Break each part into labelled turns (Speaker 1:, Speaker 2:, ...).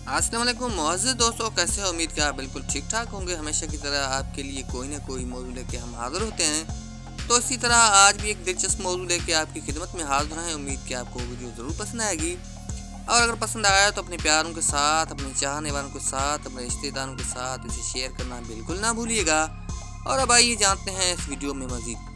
Speaker 1: अस्सलाम वालेकुम मुअज़्ज़िज़ दोस्तों, कैसे हो? उम्मीद कि आप बिल्कुल ठीक ठाक होंगे। हमेशा की तरह आपके लिए कोई ना कोई मौजू लेके हम हाज़िर होते हैं। तो इसी तरह आज भी एक दिलचस्प मौजू लेके आपकी खिदमत में हाज़िर हैं। उम्मीद कि आपको वीडियो ज़रूर पसंद आएगी, और अगर पसंद आया तो अपने प्यारों के साथ, अपने चाहने वालों के साथ, अपने रिश्तेदारों के साथ इसे शेयर करना बिल्कुल ना भूलिएगा। और अब आइए जानते हैं इस वीडियो में मज़ीद।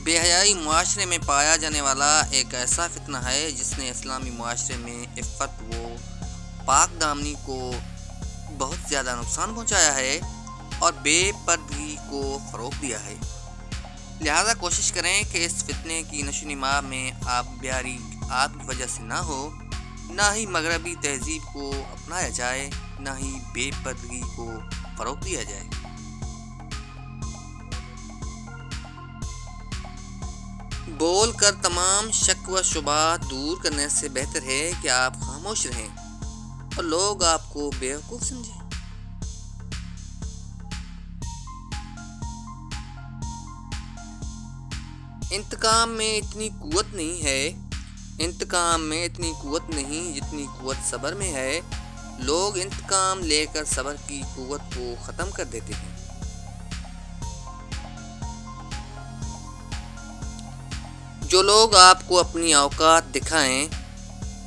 Speaker 1: बेहयाई मुआशरे में पाया जाने वाला एक ऐसा फितना है जिसने इस्लामी मुआशरे में इफ़्फ़त व पाक दामनी को बहुत ज़्यादा नुकसान पहुंचाया है और बेपर्दगी को फ़रोग़ दिया है। लिहाजा कोशिश करें कि इस फितने की नशो-नुमा में आबयारी आपकी वजह से ना हो, ना ही मगरबी तहज़ीब को अपनाया जाए, ना ही बेपर्दगी को फ़रोग़ दिया जाए। बोल कर तमाम शक व शुबहात दूर करने से बेहतर है कि आप खामोश रहें और लोग आपको बेवकूफ़ समझें। इंतकाम में इतनी कुव्वत नहीं है, इंतकाम में इतनी कुव्वत नहीं जितनी कुव्वत सब्र में है। लोग इंतकाम लेकर सब्र की कुव्वत को ख़त्म कर देते हैं। जो लोग आपको अपनी औकात दिखाएं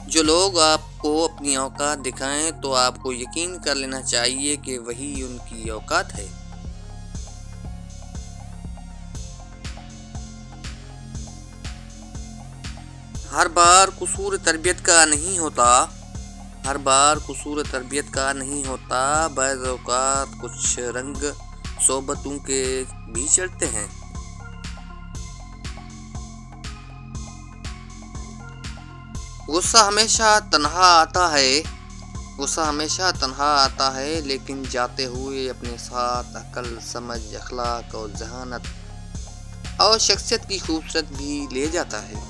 Speaker 1: जो लोग आपको अपनी औकात दिखाएं तो आपको यकीन कर लेना चाहिए कि वही उनकी औकात है। हर बार कसूर तरबियत का नहीं होता, हर बार कसूर तरबियत का नहीं होता। बाज़ औक़ात कुछ रंग सोबतों के भी चढ़ते हैं। गुस्सा हमेशा तन्हा आता है, गुस्सा हमेशा तन्हा आता है, लेकिन जाते हुए अपने साथ अक्ल, समझ, अखलाक और ज़हानत और शख्सियत की खूबसूरत भी ले जाता है।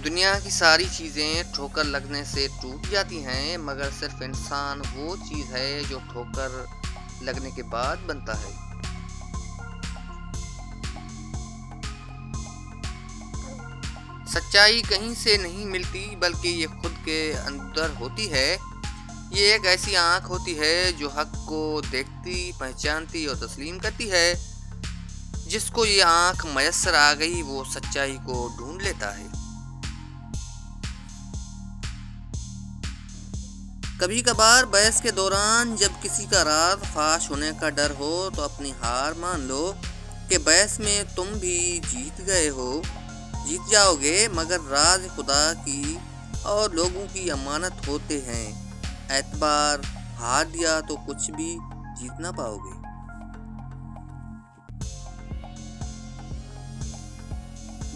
Speaker 1: दुनिया की सारी चीज़ें ठोकर लगने से टूट जाती हैं, मगर सिर्फ इंसान वो चीज़ है जो ठोकर लगने के बाद बनता है। सच्चाई कहीं से नहीं मिलती, बल्कि ये खुद के अंदर होती है। ये एक ऐसी आँख होती है जो हक़ को देखती, पहचानती और तस्लीम करती है। जिसको ये आँख मयस्सर आ गई वो सच्चाई को ढूंढ लेता है। कभी कभार बहस के दौरान जब किसी का राज फाश होने का डर हो तो अपनी हार मान लो कि बहस में तुम भी जीत जाओगे, मगर राज खुदा की और लोगों की अमानत होते हैं। एतबार हार दिया तो कुछ भी जीत ना पाओगे।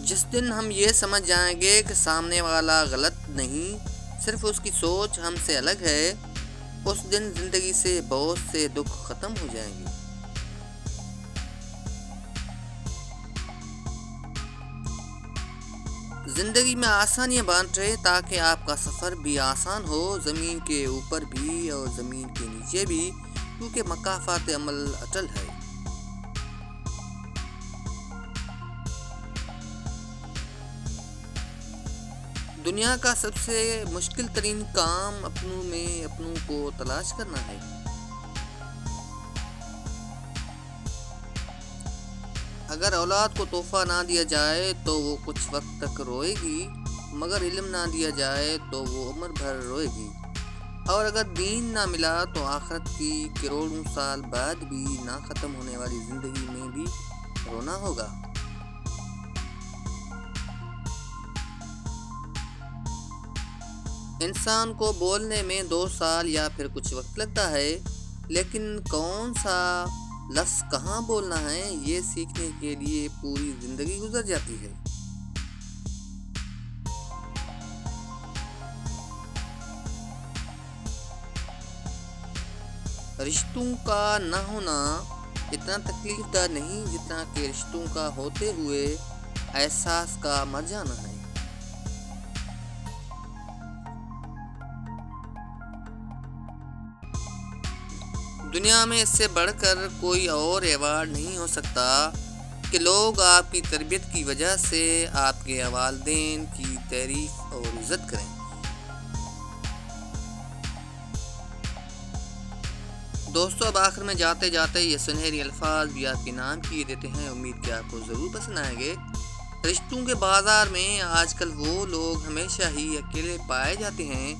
Speaker 1: जिस दिन हम ये समझ जाएंगे कि सामने वाला गलत नहीं, सिर्फ उसकी सोच हमसे अलग है, उस दिन जिंदगी से बहुत से दुख खत्म हो जाएंगे। जिंदगी में आसानियां बांट रहे ताकि आपका सफ़र भी आसान हो, ज़मीन के ऊपर भी और ज़मीन के नीचे भी, क्योंकि मकाफ़ात अमल अटल है। दुनिया का सबसे मुश्किल तरीन काम अपनों में अपनों को तलाश करना है। अगर औलाद को तोहफा ना दिया जाए तो वो कुछ वक्त तक रोएगी, मगर इल्म ना दिया जाए तो वो उम्र भर रोएगी। और अगर दीन ना मिला तो आखिरत की करोड़ों साल बाद भी ना ख़त्म होने वाली ज़िंदगी में भी रोना होगा। इंसान को बोलने में 2 साल या फिर कुछ वक्त लगता है, लेकिन कौन सा लफ्ज़ कहाँ बोलना है ये सीखने के लिए पूरी ज़िंदगी गुजर जाती है। रिश्तों का ना होना इतना तकलीफ़दार नहीं जितना कि रिश्तों का होते हुए एहसास का मर जाना है। दुनिया में इससे बढ़कर कोई और अवार्ड नहीं हो सकता کہ لوگ آپ کی تربیت کی وجہ سے آپ کے والدین کی تعریف اور عزت کریں۔ دوستو، اب آخر میں جاتے جاتے یہ سنہری الفاظ بھی آپ کے نام کیے دیتے ہیں، امید کہ آپ کو ضرور پسند آئیں گے۔ رشتوں کے بازار میں آج کل وہ لوگ ہمیشہ ہی اکیلے پائے جاتے ہیں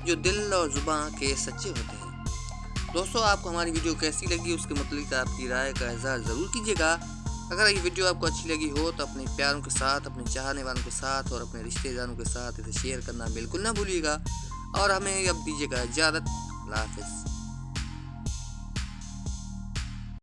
Speaker 1: جو دل اور زبان کے سچے ہوتے ہیں۔ دوستو، آپ کو ہماری ویڈیو کیسی لگی اس کے متعلق آپ کی رائے کا اظہار ضرور کیجیے گا۔ اگر یہ ویڈیو آپ کو اچھی لگی ہو تو اپنے پیاروں کے ساتھ، اپنے چاہنے والوں کے ساتھ اور اپنے رشتہ داروں کے ساتھ اسے شیئر کرنا بالکل نہ بھولیے گا، اور ہمیں اب دیجیے گا اجازت۔ اللہ حافظ۔